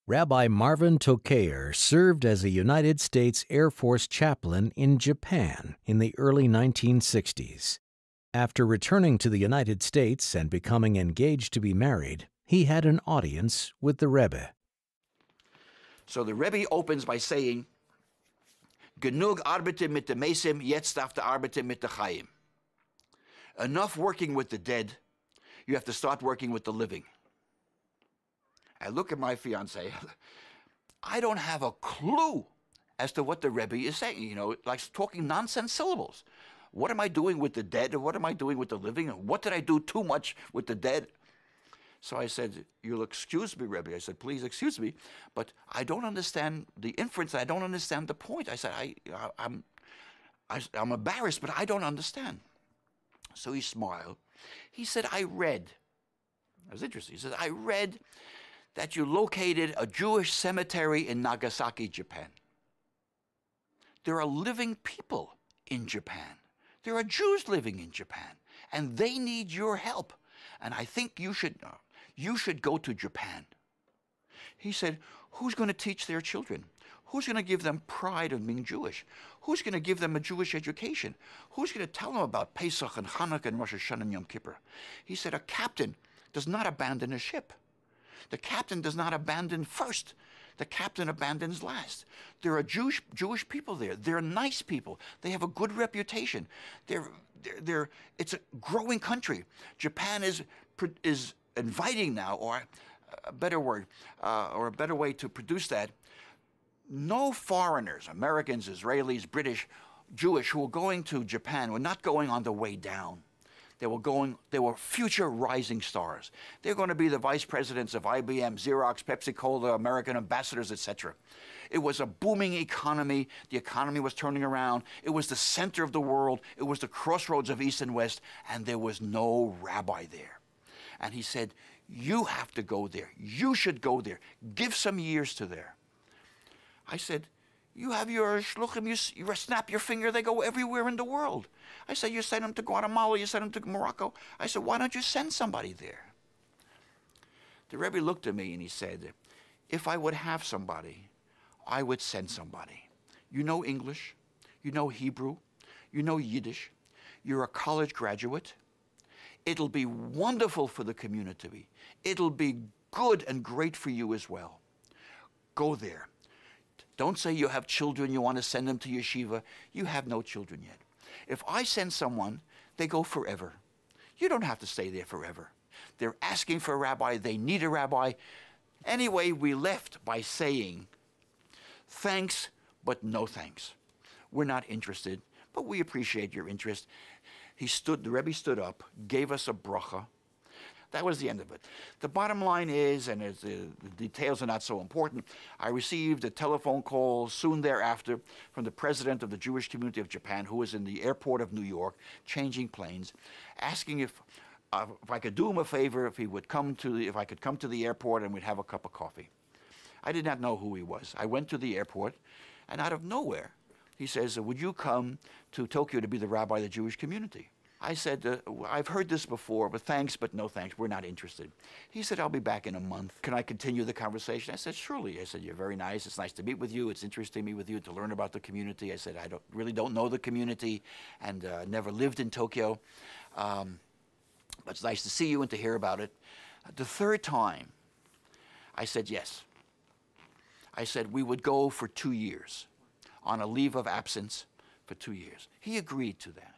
Rabbi Marvin Tokay served as a United States Air Force chaplain in Japan in the early 1960s. After returning to the United States and becoming engaged to be married, he had an audience with the Rebbe. So the Rebbe opens by saying, Genug arbeite mit de Mesim, jetzt darf de arbeite mit de Chaim. Enough working with the dead, you have to start working with the living. I look at my fiance, I don't have a clue as to what the Rebbe is saying, like talking nonsense syllables. What am I doing with the dead, and what am I doing with the living, and what did I do too much with the dead? So I said, you'll excuse me, Rebbe. I said, please excuse me, but I don't understand the inference. I don't understand the point. I said, I'm embarrassed, but I don't understand. So he smiled. He said, I read. That was interesting. He said, I read that you located a Jewish cemetery in Nagasaki, Japan. There are living people in Japan. There are Jews living in Japan, and they need your help. And I think you should go to Japan. He said, who's going to teach their children? Who's going to give them pride of being Jewish? Who's going to give them a Jewish education? Who's going to tell them about Pesach and Hanukkah and Rosh Hashanah and Yom Kippur? He said, a captain does not abandon a ship. The captain does not abandon first. The captain abandons last. There are Jewish people there. They're nice people. They have a good reputation. It's a growing country. Japan is inviting now, or a better word, or a better way to produce that. No foreigners, Americans, Israelis, British, Jewish, who were going to Japan were not going on the way down. They were future rising stars. They're going to be the vice presidents of IBM, Xerox, Pepsi-Cola, American ambassadors, etc. It was a booming economy. The economy was turning around. It was the center of the world. It was the crossroads of East and West, and there was no rabbi there. And he said, you have to go there. You should go there. Give some years to there. I said, you have your shluchim, you snap your finger, they go everywhere in the world. I said, you send them to Guatemala, you send them to Morocco. I said, why don't you send somebody there? The Rebbe looked at me and he said, if I would have somebody, I would send somebody. You know English, you know Hebrew, you know Yiddish, you're a college graduate. It'll be wonderful for the community. It'll be good and great for you as well. Go there. Don't say you have children, you want to send them to yeshiva. You have no children yet. If I send someone, they go forever. You don't have to stay there forever. They're asking for a rabbi. They need a rabbi. Anyway, we left by saying, thanks, but no thanks. We're not interested, but we appreciate your interest. The Rebbe stood up, gave us a bracha. That was the end of it. The bottom line is, and the details are not so important, I received a telephone call soon thereafter from the president of the Jewish community of Japan, who was in the airport of New York, changing planes, asking if I could do him a favor, if I could come to the airport and we'd have a cup of coffee. I did not know who he was. I went to the airport, and out of nowhere, he says, would you come to Tokyo to be the rabbi of the Jewish community? I said, I've heard this before, but thanks, but no thanks. We're not interested. He said, I'll be back in a month. Can I continue the conversation? I said, surely. I said, you're very nice. It's nice to meet with you. It's interesting to meet with you, to learn about the community. I said, I really don't know the community and never lived in Tokyo. But it's nice to see you and to hear about it. The third time, I said, yes. I said, we would go for 2 years on a leave of absence for 2 years. He agreed to that.